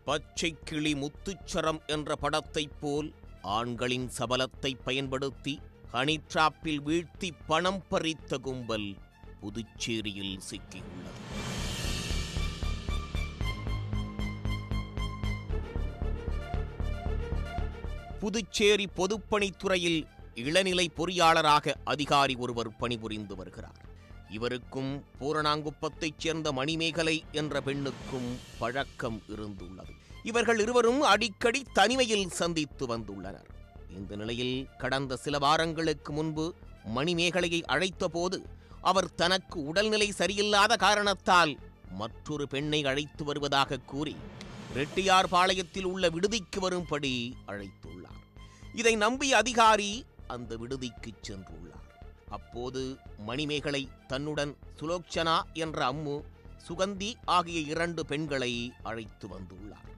பச்சை கிளி முத்துச்சரம் என்ற படத்தைப் போல் ஆண்களின் சபலத்தை பயன்படுத்தி ஹனி டிராப்பில் வீழ்த்தி பணம் பறித்த கும்பல் புதுச்சேரியில் சிக்கியுள்ளது. புதுச்சேரி பொதுப்பணித்துறையில் இளநிலை பொறியாளராக அதிகாரி ஒருவர் பணிபுரிந்து வருகிறார். இவருக்கும் பூரணாங்குப்பத்தைச் சேர்ந்த மணிமேகலை என்ற பெண்ணுக்கும் பழக்கம் இருந்துள்ளது. இவர்கள் இருவரும் அடிக்கடி தனிமையில் சந்தித்து வந்துள்ளனர். இந்த நிலையில் கடந்த சில வாரங்களுக்கு முன்பு மணிமேகலையை அழைத்த போது அவர் தனக்கு உடல்நிலை சரியில்லாத காரணத்தால் மற்றொரு பெண்ணை அழைத்து வருவதாக கூறி ரெட்டியார்பாளையத்தில் உள்ள விடுதிக்கு வரும்படி அழைத்துள்ளார். இதை நம்பிய அதிகாரி அந்த விடுதிக்கு சென்றுள்ளார். அப்போது மணிமேகலை தன்னுடன் சுலோச்சனா என்ற அம்மு, சுகந்தி ஆகிய 2 பெண்களை அழைத்து வந்துள்ளார்.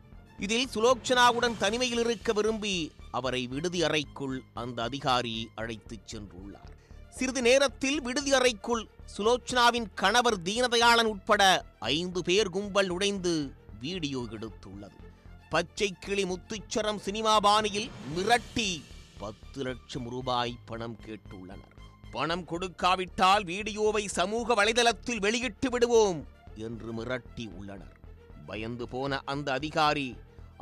இதில் சுலோச்சனாவுடன் தனிமையில் இருக்க விரும்பி அவரை விடுதி அறைக்குள் அந்த அதிகாரி அழைத்துச் சென்றுள்ளார். சிறிது நேரத்தில் விடுதி அறைக்குள் சுலோச்சனாவின் கணவர் தீனதயாளன் உட்பட 5 பேர் கும்பல் நுழைந்து வீடியோ எடுத்துள்ளது. பச்சை கிளி முத்துச்சரம் சினிமா பாணியில் மிரட்டி 10 லட்சம் ரூபாய் பணம் கேட்டுள்ளனர். பணம் கொடுக்காவிட்டால் வீடியோவை சமூக வலைதளத்தில் வெளியிட்டு விடுவோம் என்று மிரட்டி உள்ளனர். பயந்து போன அந்த அதிகாரி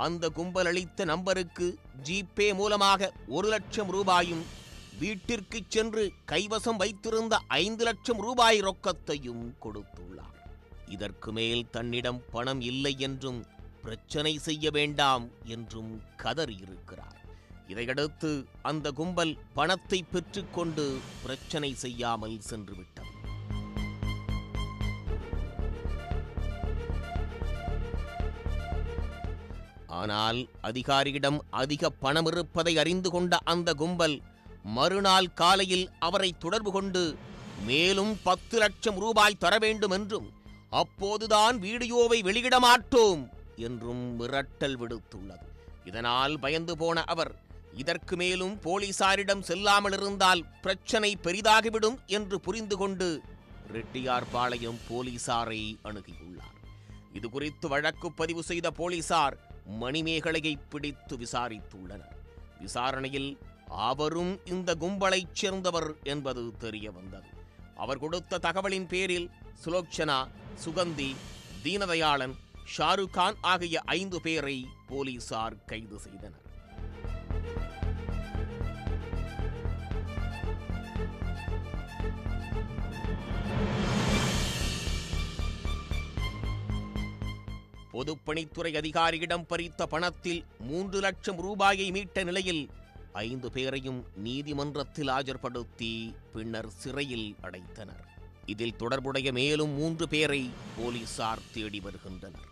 அந்த கும்பல் அளித்த நம்பருக்கு ஜிபே மூலமாக 1 லட்சம் ரூபாயும் வீட்டிற்கு சென்று கைவசம் வைத்திருந்த 5 லட்சம் ரூபாய் ரொக்கத்தையும் கொடுத்துள்ளார். இதற்கு மேல் தன்னிடம் பணம் இல்லை என்றும் பிரச்சனை செய்ய வேண்டாம் என்றும் கதறியிருக்கிறார். இதையடுத்து அந்த கும்பல் பணத்தை பெற்றுக்கொண்டு பிரச்சனை செய்யாமல் சென்று விட்டது. ஆனால் அதிகாரியிடம் அதிக பணம் இருப்பதை அறிந்து கொண்ட அந்த கும்பல் மறுநாள் காலையில் அவரை தொடர்பு கொண்டு மேலும் 10 லட்சம் ரூபாய் தர வேண்டும் என்றும் அப்போதுதான் வீடியோவை வெளியிட மாட்டோம் என்றும் மிரட்டல் விடுத்துள்ளது. இதனால் பயந்து போன அவர் இதற்கு மேலும் போலீசாரிடம் செல்லாமல் இருந்தால் பிரச்சனை பெரிதாகிவிடும் என்று புரிந்து கொண்டு ரெட்டியார்பாளையம் போலீசாரை அணுகியுள்ளார். இதுகுறித்து வழக்கு பதிவு செய்த போலீசார் மணிமேகலையை பிடித்து விசாரித்துள்ளனர். விசாரணையில் அவரும் இந்த கும்பலைச் சேர்ந்தவர் என்பது தெரிய வந்தது. அவர் கொடுத்த தகவலின் பேரில் சுலோச்சனா, சுகந்தி, தீனதயாளன், ஷாருக் கான் ஆகிய 5 பேரை போலீசார் கைது செய்தனர். பொதுப்பணித்துறை அதிகாரியிடம் பறித்த பணத்தில் 3 லட்சம் ரூபாயை மீட்ட நிலையில் 5 பேரையும் நீதிமன்றத்தில் ஆஜர்படுத்தி பின்னர் சிறையில் அடைத்தனர். இதில் தொடர்புடைய மேலும் 3 பேரை போலீசார் தேடி வருகின்றனர்.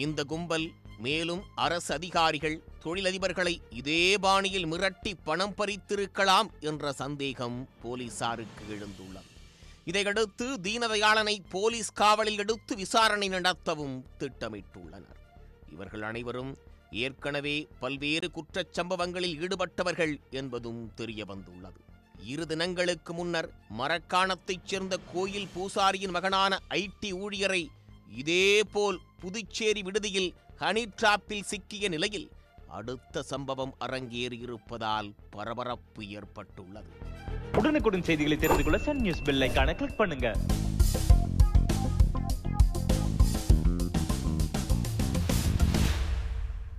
இந்த கும்பல் மேலும் அரசு அதிகாரிகள், தொழிலதிபர்களை இதே பாணியில் மிரட்டி பணம் பறித்திருக்கலாம் என்ற சந்தேகம் போலீசாருக்கு எழுந்துள்ளது. இதையடுத்து தீனதயாளனை போலீஸ் காவலில் எடுத்து விசாரணை நடத்தவும் திட்டமிட்டுள்ளனர். இவர்கள் அனைவரும் ஏற்கனவே பல்வேறு குற்றச் சம்பவங்களில் ஈடுபட்டவர்கள் என்பதும் தெரிய வந்துள்ளது. 2 தினங்களுக்கு முன்னர் மரக்காணத்தைச் சேர்ந்த கோயில் பூசாரியின் மகனான ஐடி ஊழியரை இதேபோல் புதுச்சேரி விடுதியில் ஹனி டிராப்பில் சிக்கிய நிலையில் அடுத்த சம்பவம் அரங்கேறியிருப்பதால் பரபரப்பு ஏற்பட்டுள்ளது. உடனுக்குடன் செய்திகளை தெரிந்து கொள்ள சன் நியூஸ் பெல் ஐகானை கிளிக் பண்ணுங்க.